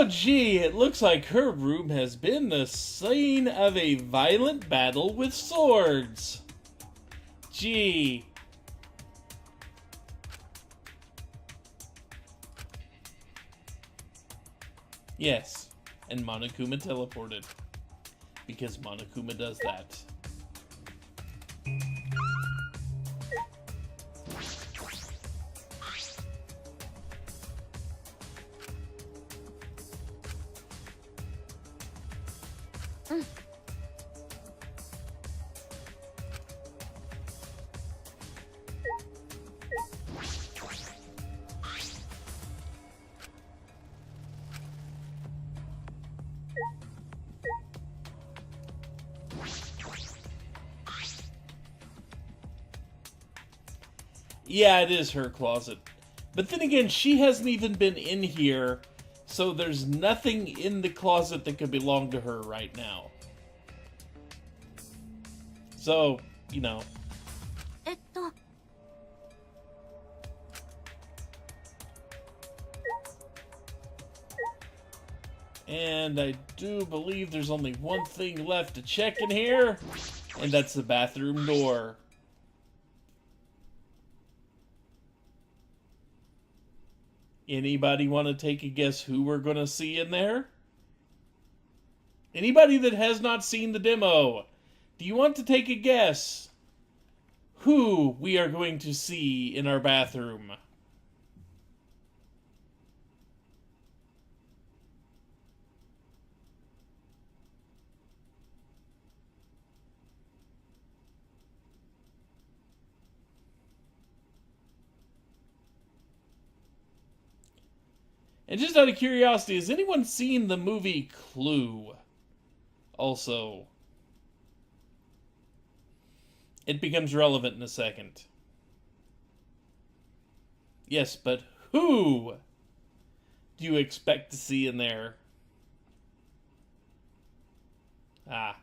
Oh gee, it looks like her room has been the scene of a violent battle with swords. Gee. Yes, and Monokuma teleported. Because Monokuma does that. Yeah, it is her closet. But then again, she hasn't even been in here, so there's nothing in the closet that could belong to her right now. So, you know. And I do believe there's only one thing left to check in here, and that's the bathroom door. Anybody want to take a guess who we're going to see in there? Anybody that has not seen the demo, do you want to take a guess who we are going to see in our bathroom? And just out of curiosity, has anyone seen the movie Clue? Also, it becomes relevant in a second. Yes, but who do you expect to see in there? Ah.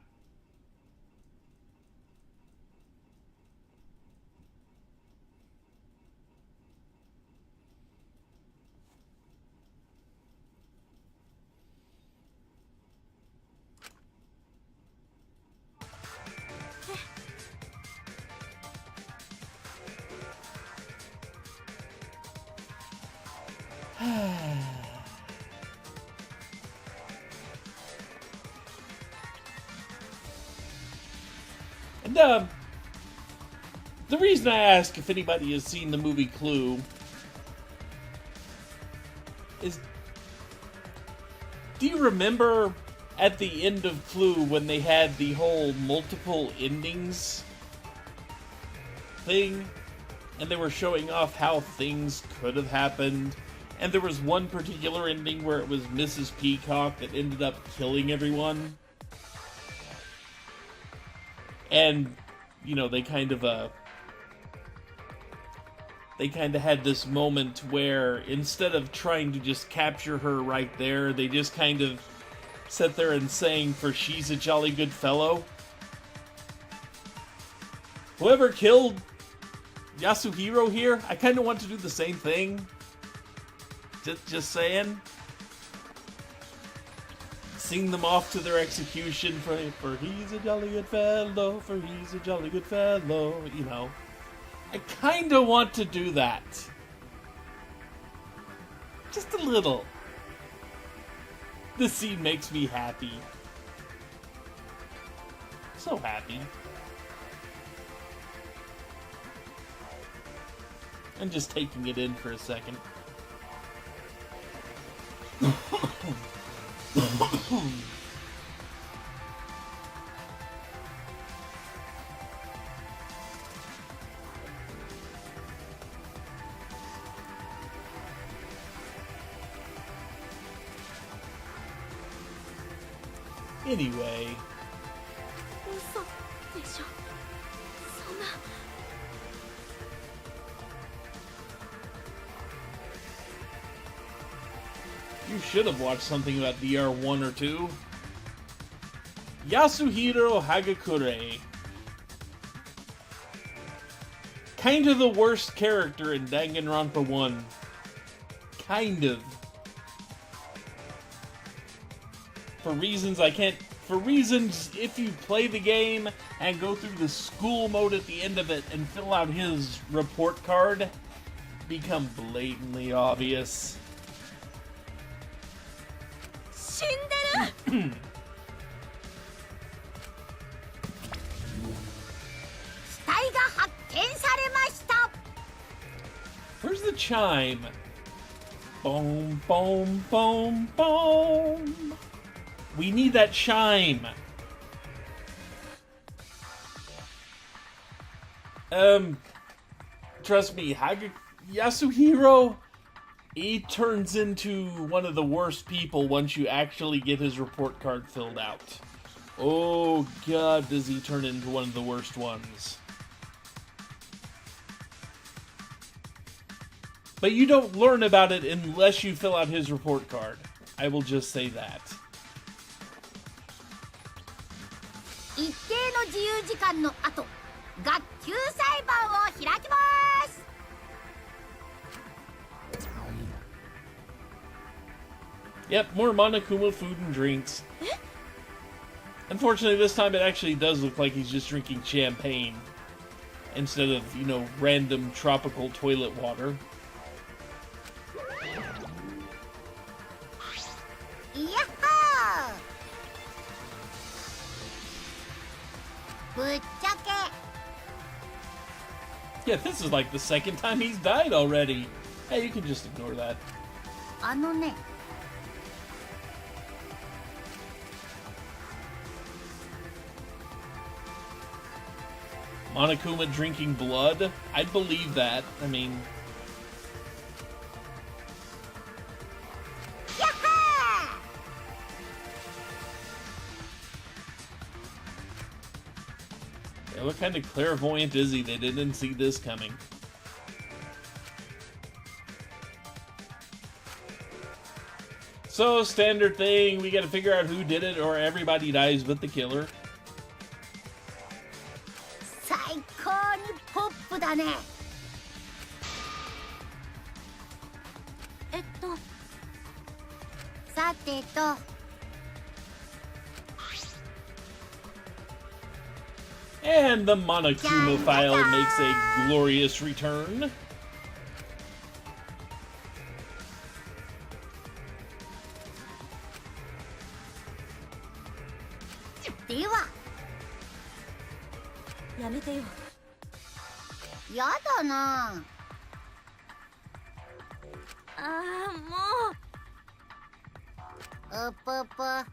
And, the reason I ask if anybody has seen the movie Clue is, do you remember at the end of Clue when they had the whole multiple endings thing? And they were showing off how things could have happened. And there was one particular ending where it was Mrs. Peacock that ended up killing everyone. And, you know, they kind of had this moment where instead of trying to just capture her right there, they just kind of sat there and sang for She's a Jolly Good Fellow. Whoever killed Yasuhiro here, I kind of want to do the same thing. Just saying. Sing them off to their execution for he's a jolly good fellow, for he's a jolly good fellow, you know. I kind of want to do that. Just a little. This scene makes me happy. So happy. I'm just taking it in for a second. Anyway. You should have watched something about DR1 or 2. Yasuhiro Hagakure. Kind of the worst character in Danganronpa 1. Kind of. for reasons I can't... For reasons, if you play the game and go through the school mode at the end of it and fill out his report card, become blatantly obvious. 死んでる死体が発見されました Where's the chime? Boom, boom, boom, boom. We need that chime. Trust me, Yasuhiro, he turns into one of the worst people once you actually get his report card filled out. Oh god, does he turn into one of the worst ones. But you don't learn about it unless you fill out his report card. I will just say that. 一定の自由時間の後、学級裁判を開きます Yep, more Monokuma food and drinks. Unfortunately, this time it actually does look like he's just drinking champagne instead of, you know, random tropical toilet water. いやっほーぶっちゃけ Yeah, this is like the second time he's died already. Hey, you can just ignore that. あのね Monokuma drinking blood? I'd believe that. I mean... やっは Yeah, what kind of clairvoyant is he? They didn't see this coming. So, standard thing, we gotta figure out who did it or everybody dies but the killer. 最高にポップだねさてと And the Monokuma file makes a glorious return. ではやめてよやだなああもううぷぷあー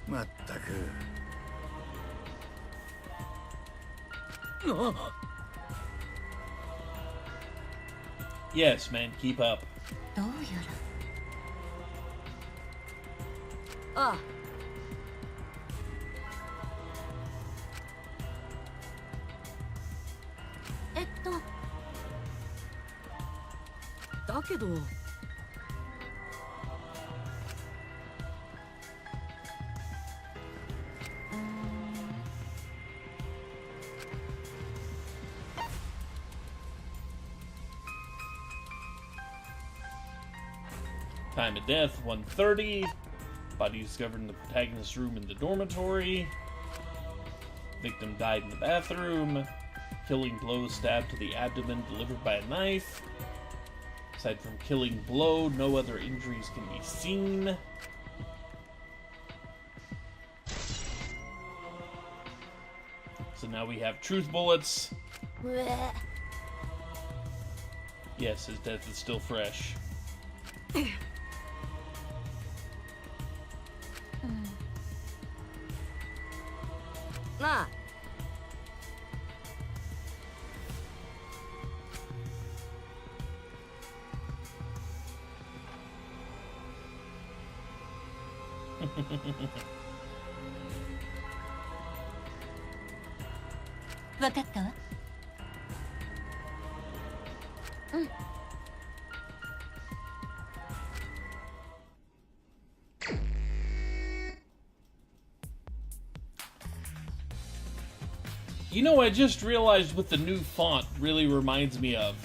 まったく Yes, man, keep up. どうやらああだけど Time of death, 1:30. Body discovered in the protagonist's room in the dormitory. Victim died in the bathroom. Killing blow stabbed to the abdomen delivered by a knife. Aside from killing blow, no other injuries can be seen. So now we have truth bullets. うえ Yes, his death is still fresh. なあわかったわ。You know, I just realized what the new font really reminds me of.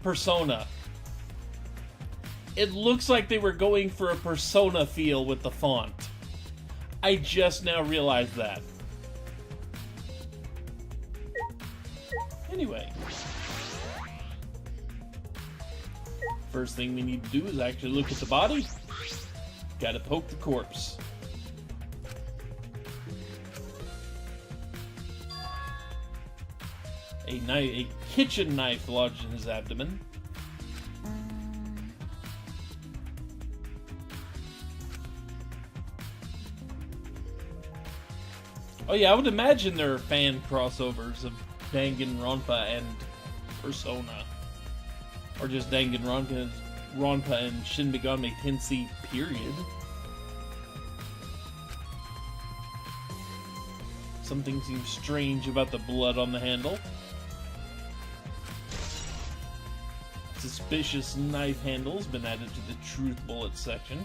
Persona. It looks like they were going for a Persona feel with the font. I just now realized that. Anyway. First thing we need to do is actually look at the body. Gotta poke the corpse. A kitchen knife lodged in his abdomen. Oh yeah, I would imagine there are fan crossovers of Danganronpa and Persona. Or just Danganronpa and Shin Megami Tensei, period. Something seems strange about the blood on the handle. Suspicious knife handle's been added to the truth bullet section.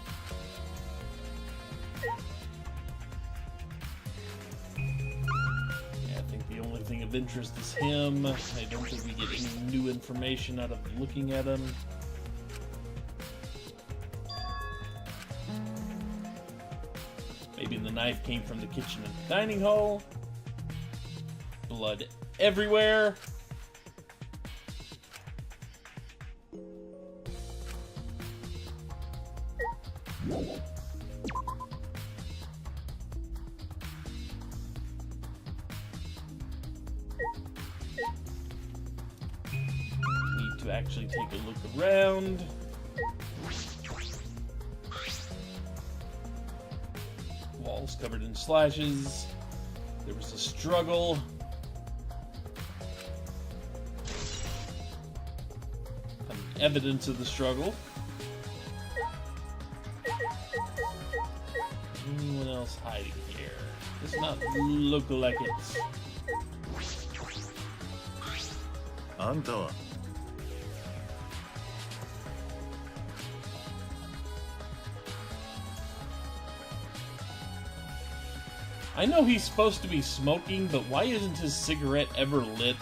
Yeah, I think the only thing of interest is him. I don't think we get any new information out of looking at him. Maybe the knife came from the kitchen and the dining hall. Blood everywhere. Need to actually take a look around. Walls covered in slashes. There was a struggle. Evidence of the struggle. Anyone else hiding here? Does not look like it. あんたは I know he's supposed to be smoking, but why isn't his cigarette ever lit?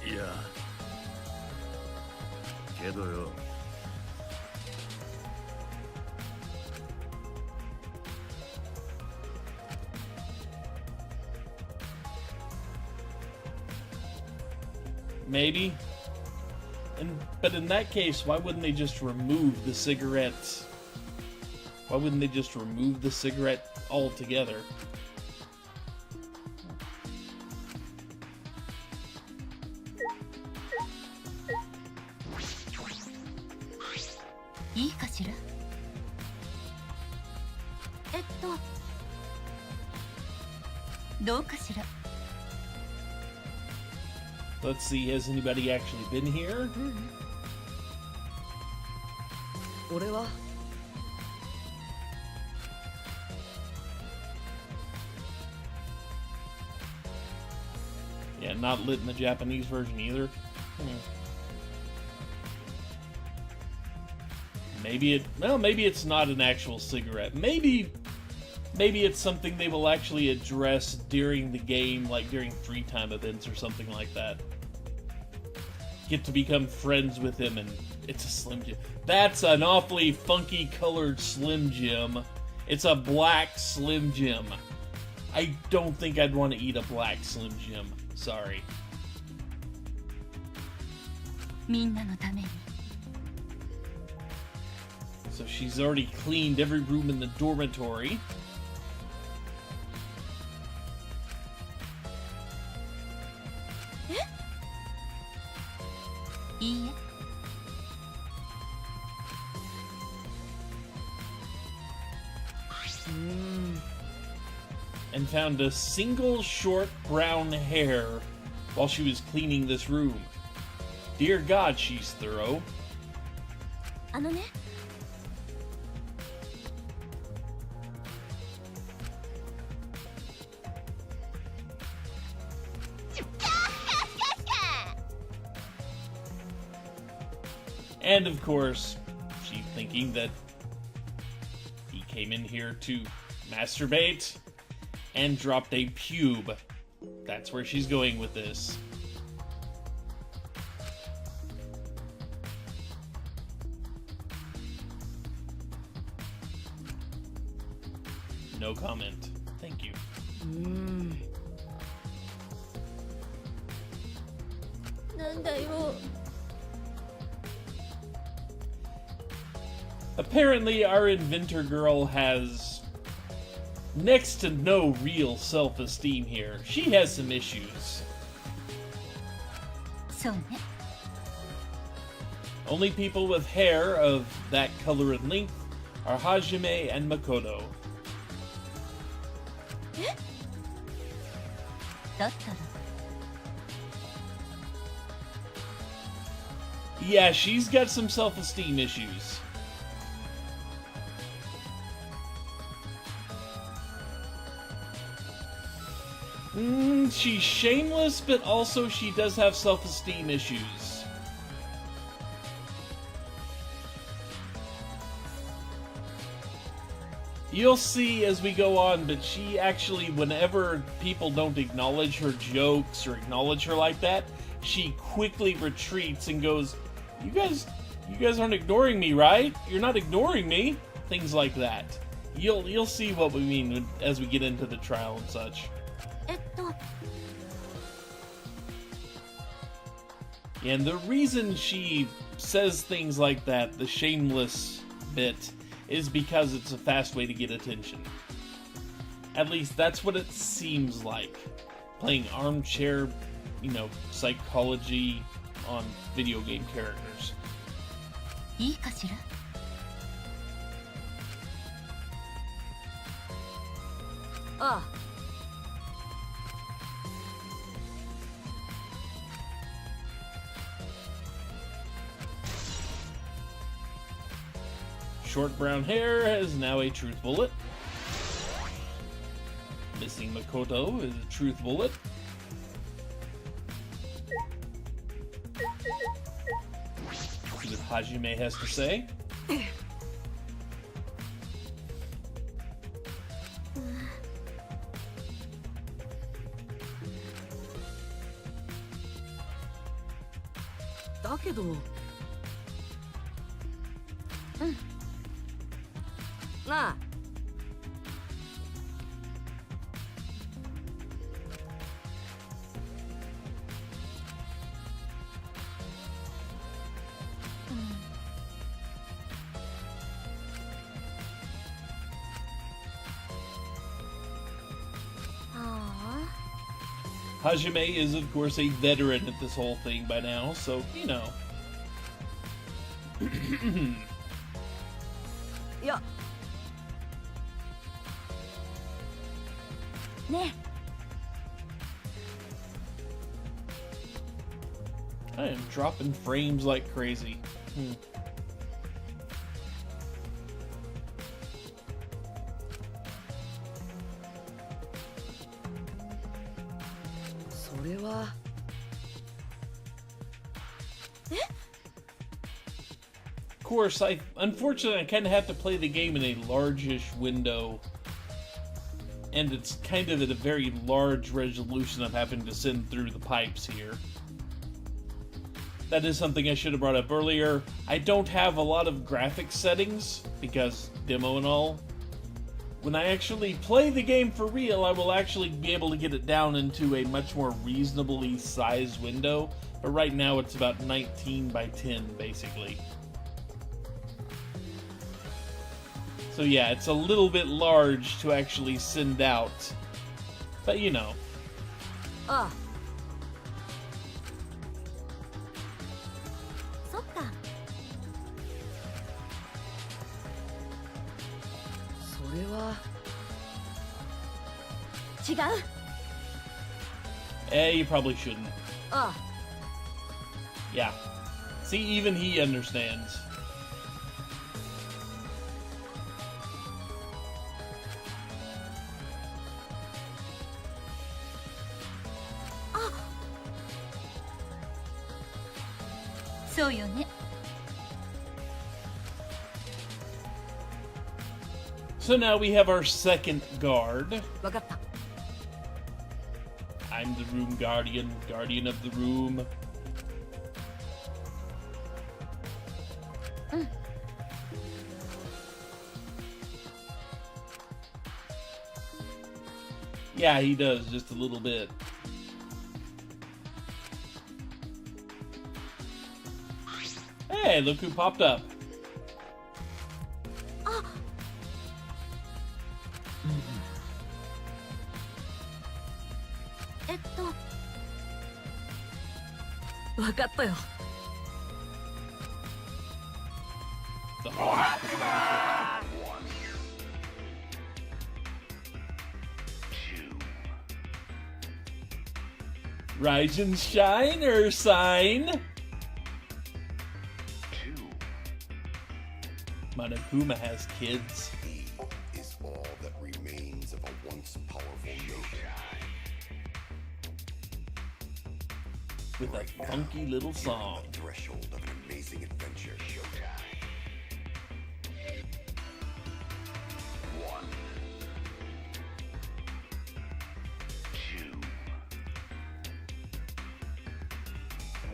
Yeah. けどよ Maybe. But in that case, why wouldn't they just remove the cigarettes? Why wouldn't they just remove the cigarette altogether? Let's see, has anybody actually been here? 俺は Yeah, not lit in the Japanese version either. Maybe it's not an actual cigarette. Maybe it's something they will actually address during the game, like during free time events or something like that. Get to become friends with him, and it's a Slim Jim. That's an awfully funky colored Slim Jim. It's a black Slim Jim. I don't think I'd want to eat a black Slim Jim. Sorry. みんなのために So she's already cleaned every room in the dormitory. Eh? いいえ I and found a single short brown hair while she was cleaning this room. Dear God, she's thorough. あのね And of course, she's thinking that he came in here to masturbate and dropped a pube. That's where she's going with this. No comment. Thank you. なんだよ Apparently, our inventor girl has next to no real self-esteem here. She has some issues. そうね Only people with hair of that color and length are Hajime and Makoto. だったら Yeah, she's got some self-esteem issues. She's shameless, but also she does have self-esteem issues. You'll see as we go on, but she actually, whenever people don't acknowledge her jokes or acknowledge her like that, she quickly retreats and goes, you guys aren't ignoring me, right? You're not ignoring me." Things like that. You'll see what we mean as we get into the trial and such. えっと And the reason she says things like that, the shameless bit, is because it's a fast way to get attention. At least that's what it seems like. Playing armchair, psychology on video game characters. いいかしら あ Short brown hair is now a truth bullet. Missing Makoto is a truth bullet. See what Hajime has to say. だけどなあ Hajime is, of course, a veteran at this whole thing by now, so, you know. いやね I am dropping frames like crazy. それは Of course, unfortunately, I kind of have to play the game in a largish window, and it's kind of at a very large resolution I'm having to send through the pipes here. That is something I should have brought up earlier. I don't have a lot of graphics settings, because demo and all. When I actually play the game for real, I will actually be able to get it down into a much more reasonably sized window, but right now it's about 19 by 10, basically. So yeah, it's a little bit large to actually send out, but you know. ああそっかそれは違う You probably shouldn't. あ Yeah. See, even he understands. So now we have our second guard. あ分かった I'm the room guardian, guardian of the room. Yeah, he does, just a little bit. Hey, look who popped up. 分かったよ The hard. Rise and shine, Ursine. Monokuma has kids. He is all that remains of a once powerful nation. With a funky little song. On the threshold of an amazing adventure. One. Two.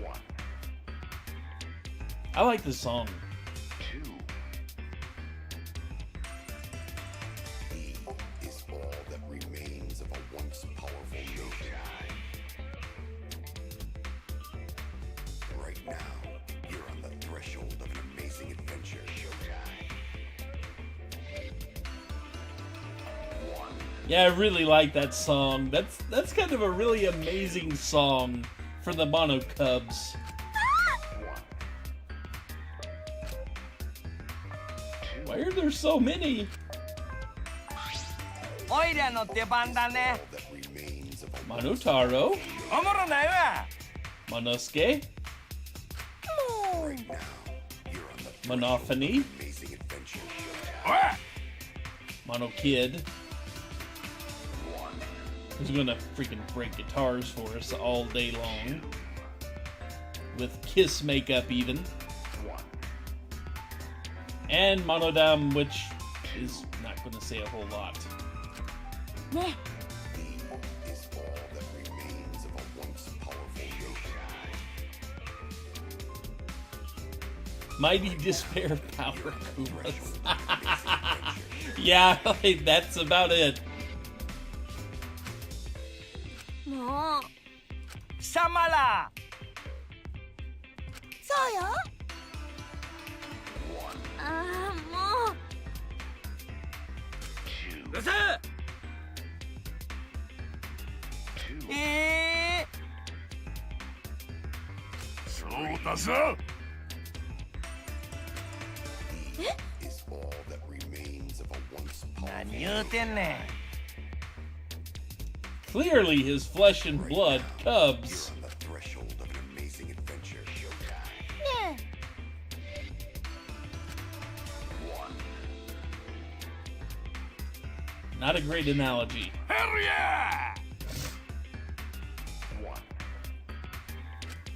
One. I like this song. Two. He is all that remains of a once powerful nation. Right now, you're on the threshold of an amazing adventure. One. Yeah, I really like that song. That's kind of a really amazing song for the Mono Cubs. Why are there so many? おいらの出番だね。 That remains of a Monotaro, おもろないわ。 Monosuke, right now, you're on the Monophony, amazing adventure. おい。 Mono Kid, who's gonna freaking break guitars for us all day long. With Kiss makeup even. And Monodam, which is not gonna say a whole lot. ね He is all that remains of a once powerful nation. Mighty Despair Power Kumas. Yeah, that's about it. もう貴様ら。そうよああもううせそうだぞ。 He is all that remains of a once powerful 何言うてんね Clearly his flesh and blood, You're cubs. on the threshold of an amazing adventure. ね Not a great analogy. ん。ヘルヤ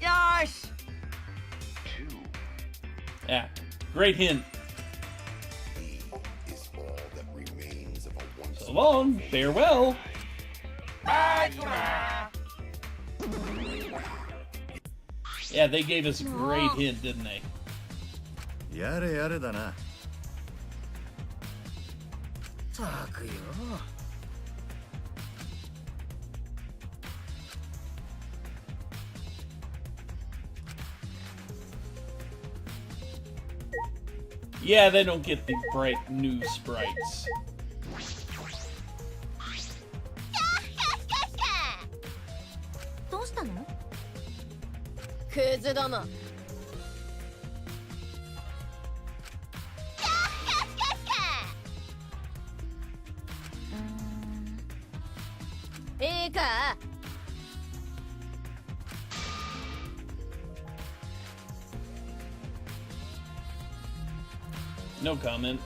ー。よーし。 Yeah, great hint. He is all that remains of a once So long, farewell. バイバイ。 Yeah, they gave us a great hint, didn't they? やれやれだな。ったくよ。 Yeah, they don't get the bright new sprites. どうしたのクズどもいいか No comment.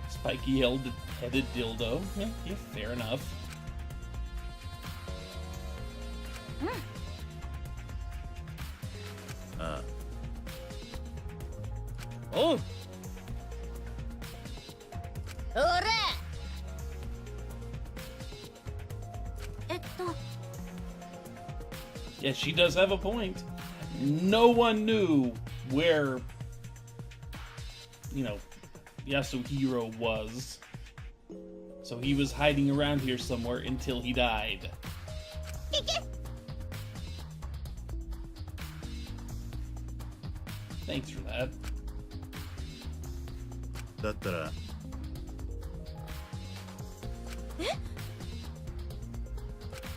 Spiky headed dildo. Yeah, fair enough. Oh! おらYeah, she does have a point. No one knew where, you know, Yasuhiro was. So he was hiding around here somewhere until he died. Thanks for that. だったら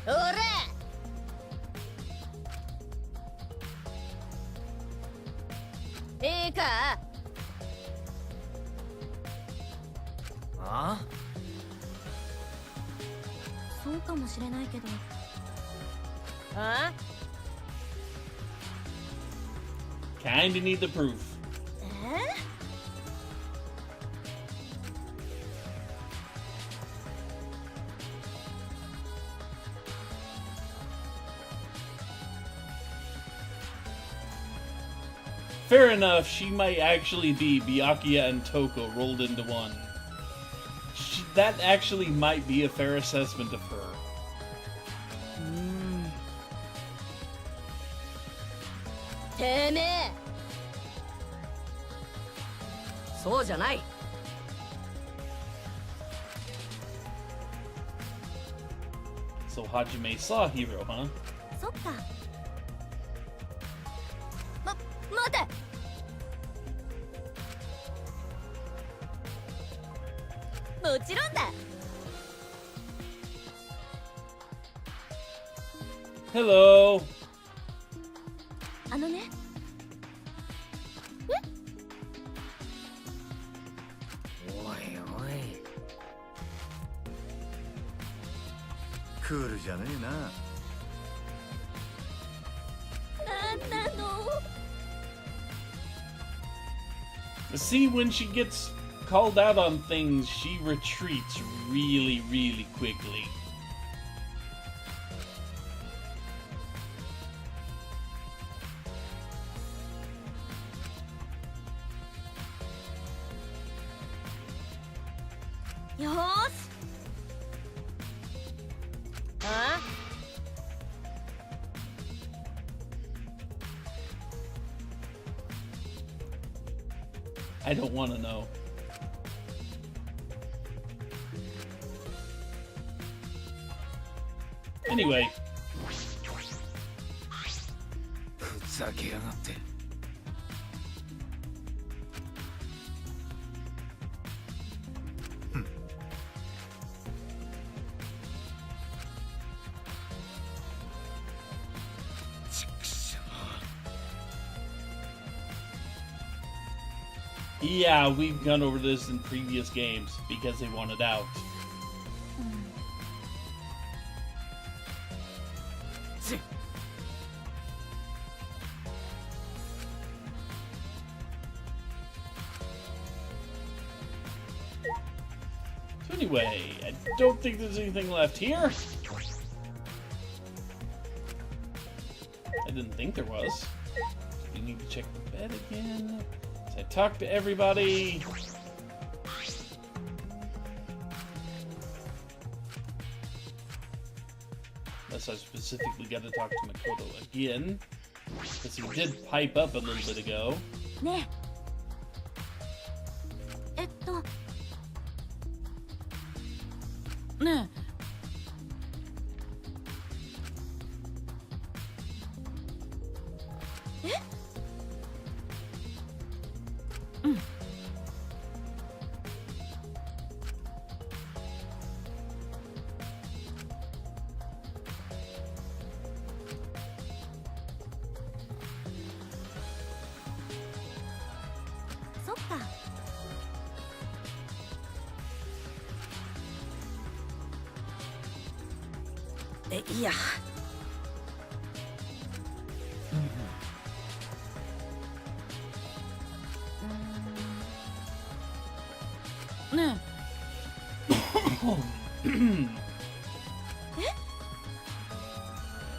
おらいいかあそうかもしれないけどあ Kinda need the proof. え Fair enough, she might actually be Byakuya and Toko rolled into one. That actually might be a fair assessment of her. てめえそうじゃない So Hajime saw Hiro, huh? そっか待てもちろんだ Hello! あのねおいおいクールじゃねえな。なんなの See, when she gets called out on things, she retreats really, really quickly. Yosh. あ I don't want to know. Anyway, ふざけやがって yeah, we've gone over this in previous games because they wanted out. So anyway, I don't think there's anything left here. I didn't think there was. You need to check the bed again. So I talked to everybody. Unless I specifically got to talk to Makoto again. Because he did pipe up a little bit ago. ねねえうんいや。ね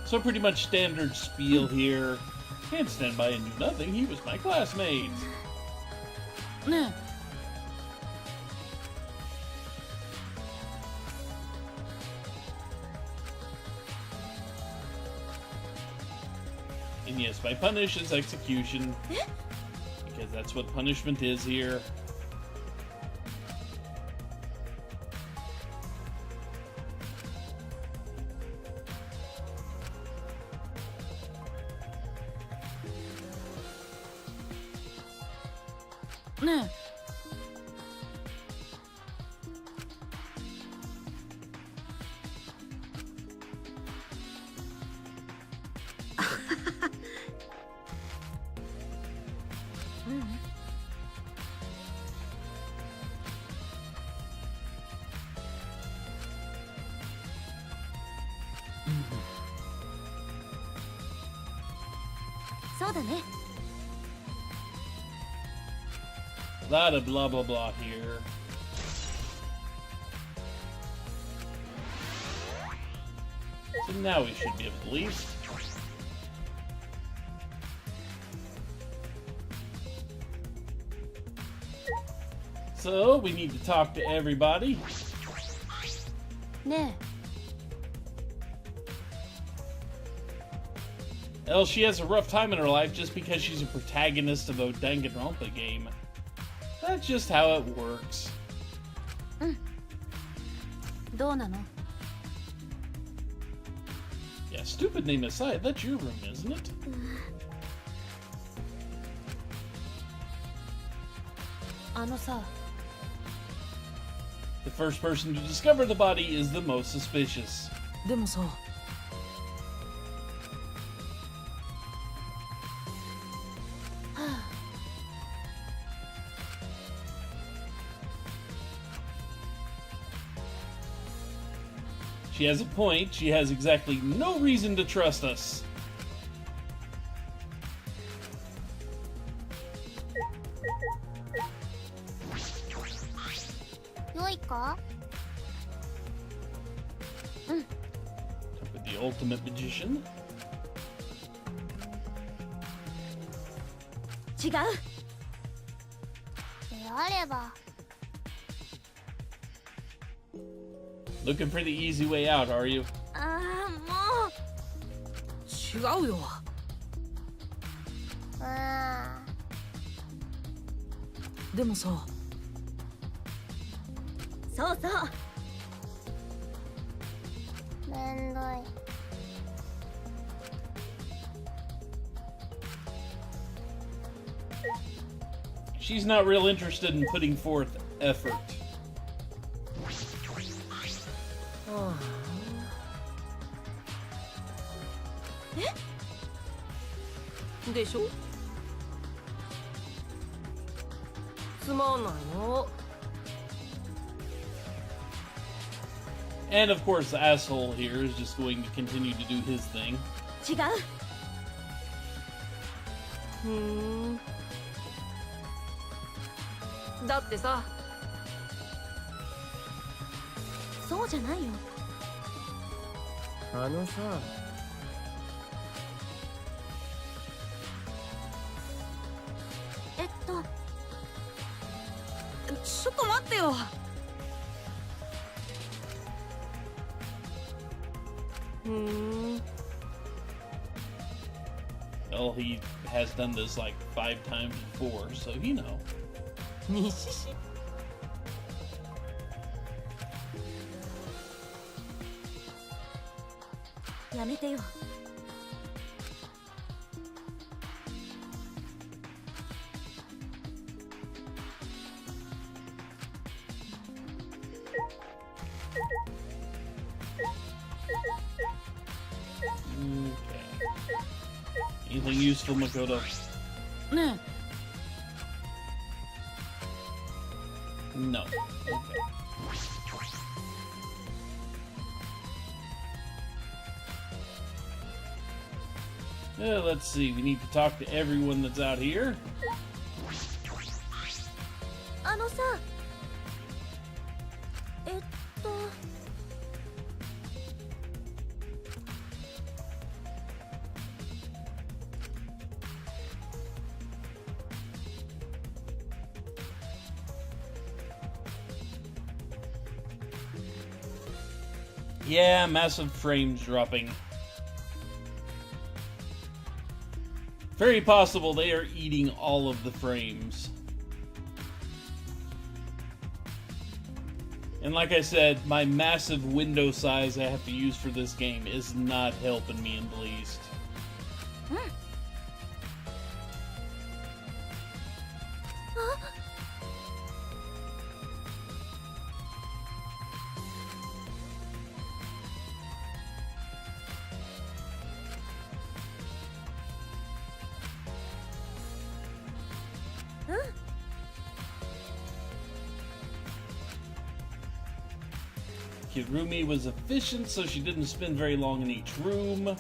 So pretty much standard spiel here. Can't stand by and do nothing. He was my classmate. えね And yes, by punish is execution. Because that's what punishment is here. Ne. Mm. そうだね。 Lot of blah blah blah here. So now we should be able to leave. So we need to talk to everybody. ね Well, she has a rough time in her life just because she's a protagonist of a Danganronpa game. That's just how it works. え、どうなの？ Yeah, stupid name aside, that's your room, isn't it? あのさ、 The first person to discover the body is the most suspicious. でもさ、 She has a point. She has exactly no reason to trust us. 良いか？ With the ultimate magician. 違う。であれば。 Looking for the easy way out, are you? ああ、もう。違うよ。あでもさ、あ、そうそう。めんどい。 She's not real interested in putting forth effort. でしょ。つまんないの。 And of course, the asshole here is just going to continue to do his thing. 違う。だってさ。そうじゃないよ。あのさ。ちょっと待ってよ。 Well, he has done this like 5 times before, so you know. 西市。やめてよ。 Okay. Anything useful, Makoto? ね No. Okay. Let's see, we need to talk to everyone that's out here. あのさえっと Yeah, massive frames dropping. Very possible they are eating all of the frames. And like I said, my massive window size I have to use for this game is not helping me in the least. Kirumi was efficient, so she didn't spend very long in each room.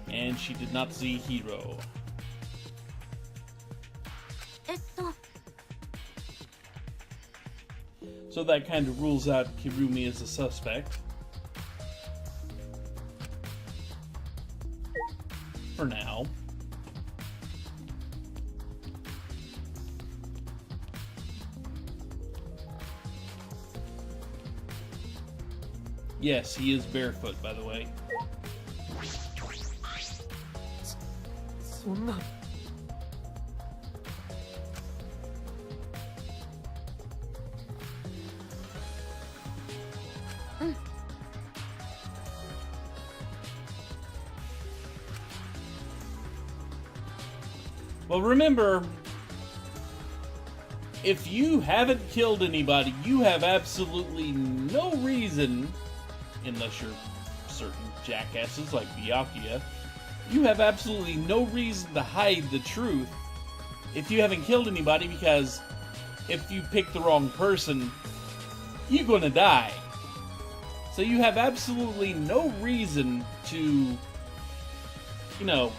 And she did not see Hiro. えっと So that kind of rules out Kirumi as a suspect. For now. Yes, he is barefoot, by the way. そんな Well, remember, if you haven't killed anybody, you have absolutely no reason, unless you're certain jackasses like Byakuya, you have absolutely no reason to hide the truth if you haven't killed anybody, because if you pick the wrong person, you're gonna die. So you have absolutely no reason to, you know,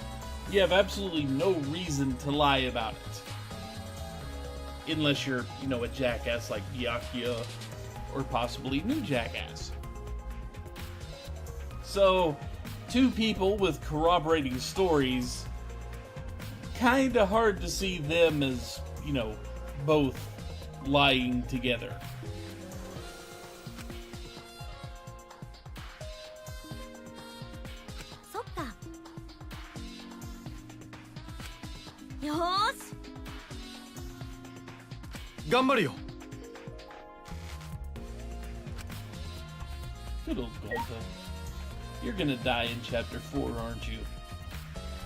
you have absolutely no reason to lie about it. Unless you're, you know, a jackass like Byakuya, or possibly new jackass. So, two people with corroborating stories, kinda hard to see them as, you know, both lying together. Yosh! 頑張るよ Good old Golta. You're gonna die in chapter 4, aren't you?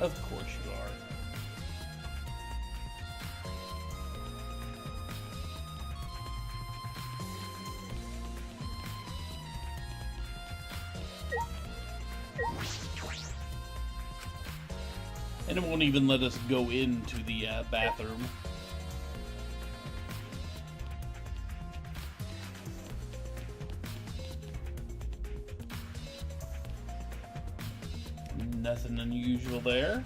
Of course you are. And it won't even let us go into the bathroom. Nothing unusual there.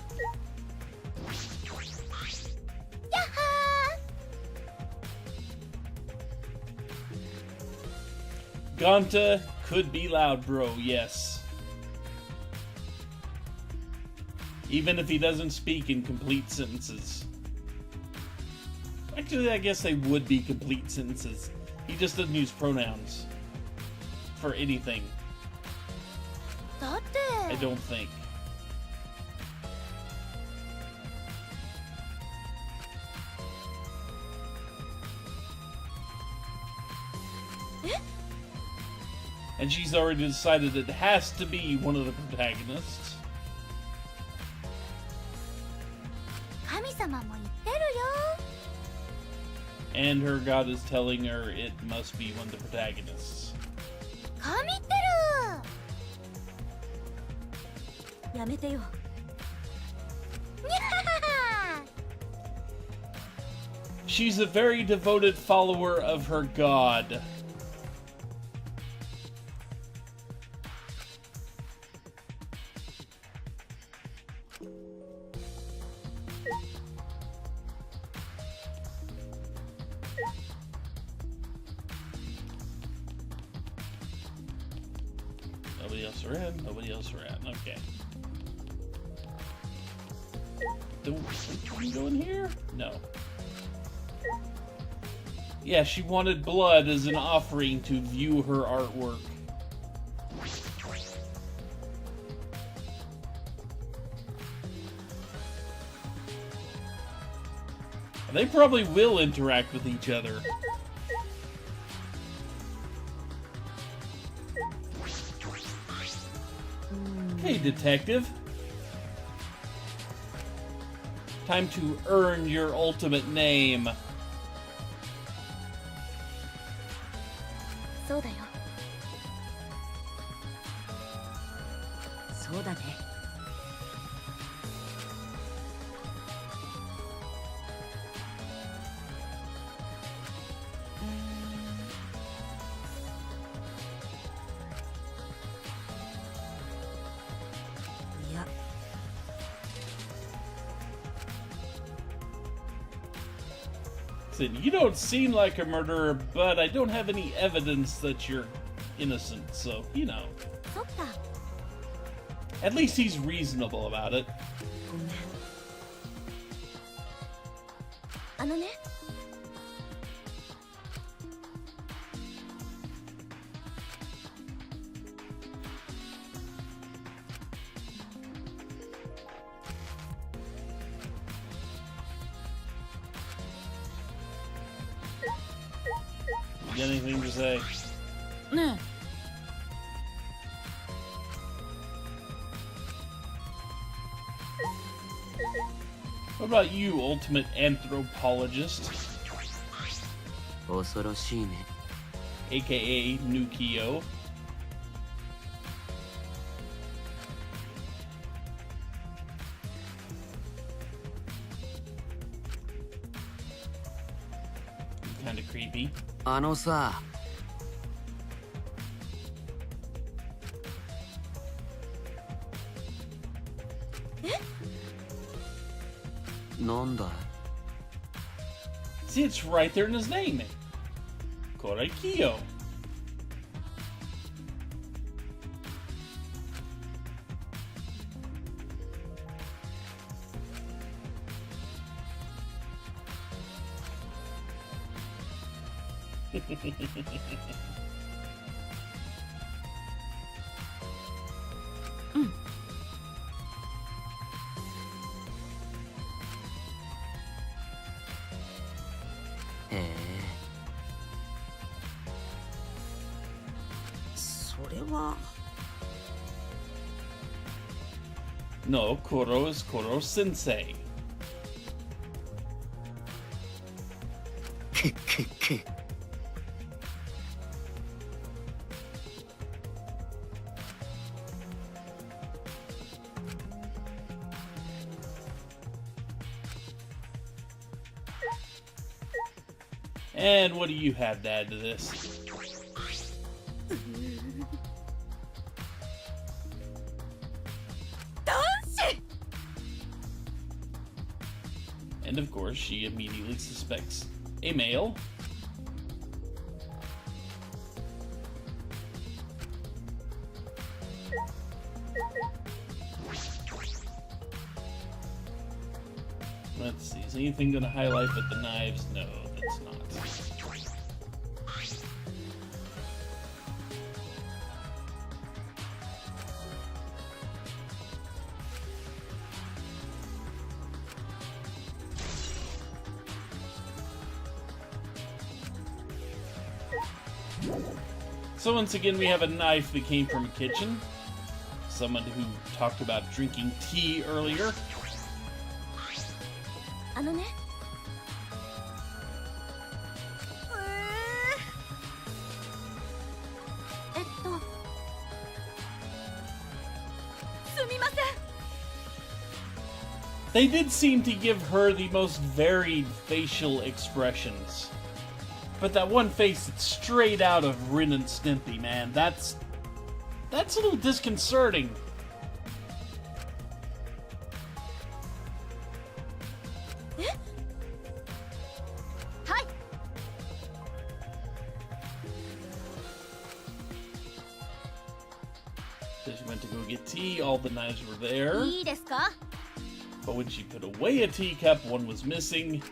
Gonta could be loud, bro, yes. Even if he doesn't speak in complete sentences. Actually, I guess they would be complete sentences. He just doesn't use pronouns for anything. I don't think. And she's already decided it has to be one of the protagonists. 神様も言ってるよ And her god is telling her it must be one of the protagonists. 神ってるやめてよにゃははは She's a very devoted follower of her god. Nobody else around. Nobody else around. Okay. Can we go in here? No. Yeah, she wanted blood as an offering to view her artwork. They probably will interact with each other. Hey, detective. Time to earn your ultimate name. そうだよ。そうだね。いや。 Said, you don't seem like a murderer, but I don't have any evidence that you're innocent, so, you know. そっか。 At least he's reasonable about it. ごめん。あのね。 You got anything to say? ね What about you, ultimate anthropologist? 恐ろしいね。 AKA Nukio. Kinda creepy. あのさ。なんだい See, it's right there in his name. Korekiyo. No, Koro is Koro Sensei. けっけっけ。 And what do you have to add to this? And of course, she immediately suspects a male. Let's see, is anything going to highlight but the knives? No, that's not. So once again, we have a knife that came from a kitchen. Someone who talked about drinking tea earlier. あのね。すみません。They did seem to give her the most varied facial expressions. But that one face that's straight out of Ren and Stimpy, man, that's a little disconcerting. Hi. So she went to go get tea, all the knives were there. いいですか? But when she put away a teacup, one was missing.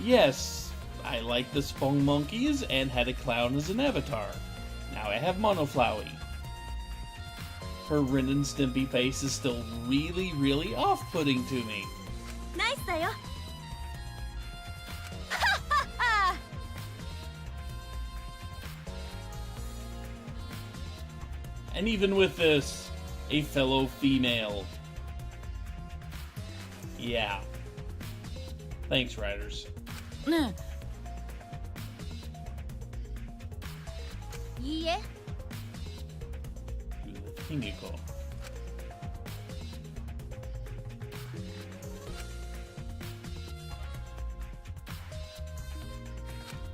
Yes, I like the Spong Monkeys and had a clown as an avatar. Now I have Monoflowy. Her Ren and Stimpy face is still really, really off-putting to me. ナイスだよ。 And even with this, a fellow female. Yeah. Thanks, writers. ねいいえ。 Himiko.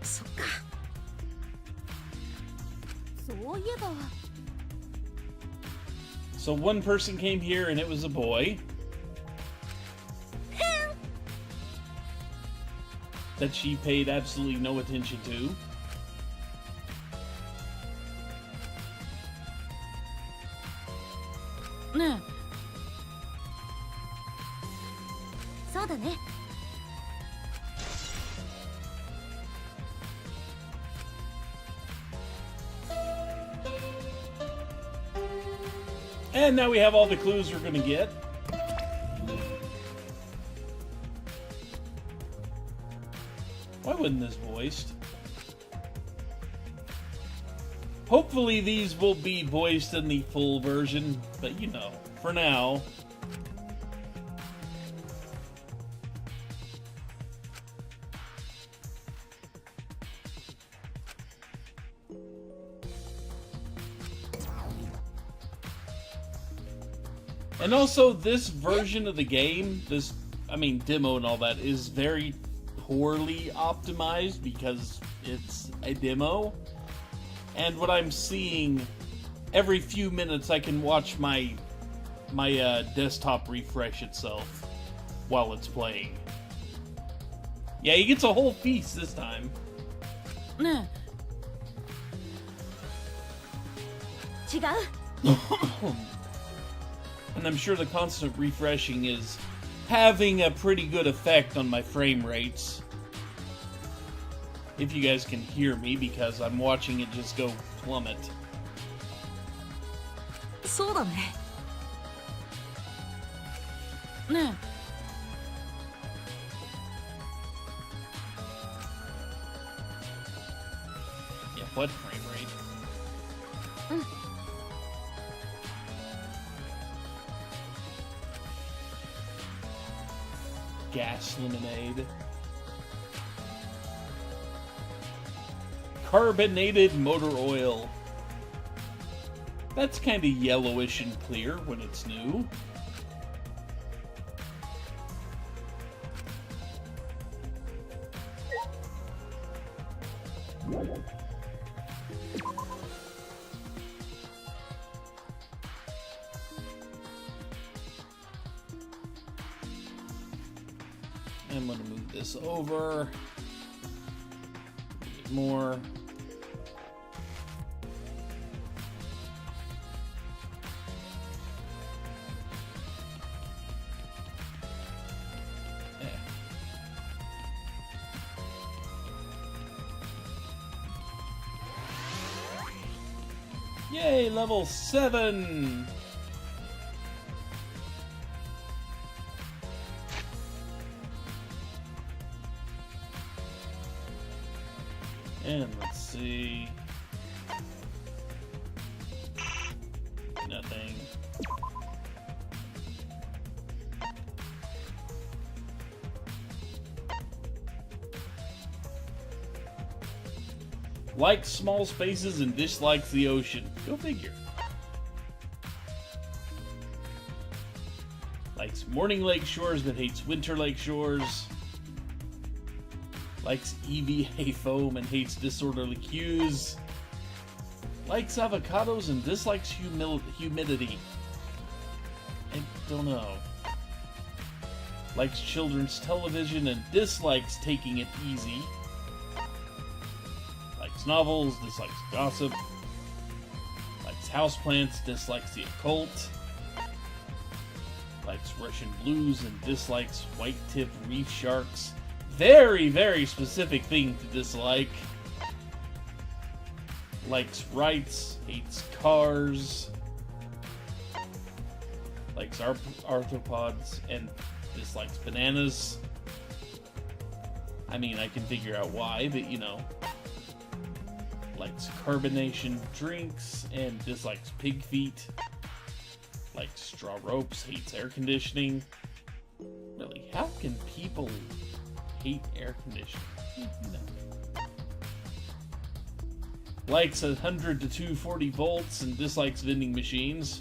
そっか。そういえば。 So one person came here and it was a boy. That she paid absolutely no attention to. ねそうだね。 And now we have all the clues we're gonna get. Why wasn't this voiced? Hopefully these will be voiced in the full version, but you know, for now. And also, this version of the game, demo and all that, is very poorly optimized because it's a demo. And what I'm seeing, every few minutes I can watch my desktop refresh itself while it's playing. Yeah, he gets a whole piece this time. ね違う。 And I'm sure the constant refreshing is having a pretty good effect on my frame rates. If you guys can hear me, because I'm watching it just go plummet. そうだねね Yeah, what frame rate? Gas lemonade. Carbonated motor oil. That's kind of yellowish and clear when it's new. I'm going to move this over. Get more. Yay, level 7! And let's see. Nothing. Likes small spaces and dislikes the ocean. Go figure. Likes morning lake shores but hates winter lake shores. Likes EVA foam and hates disorderly cues. Likes avocados and dislikes humidity. I don't know. Likes children's television and dislikes taking it easy. Likes novels, dislikes gossip. Likes houseplants, dislikes the occult. Likes Russian blues and dislikes white-tip reef sharks. Very, very specific thing to dislike. Likes rights, hates cars. Likes arthropods and dislikes bananas. I mean, I can figure out why, but you know. Likes carbonation drinks and dislikes pig feet. Likes straw ropes, hates air conditioning. Really, how can people hate air conditioning? No. Likes 100 to 240 volts and dislikes vending machines.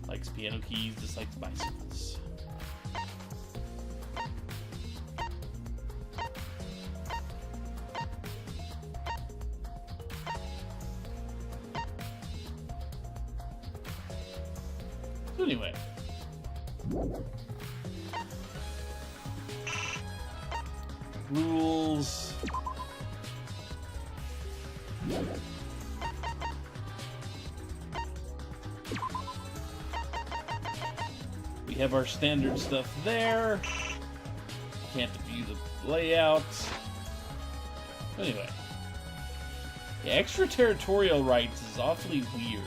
Likes piano keys, dislikes bicycles. So anyway. Rules. We have our standard stuff there. Can't view the layout. Anyway. Yeah, extraterritorial rights is awfully weird.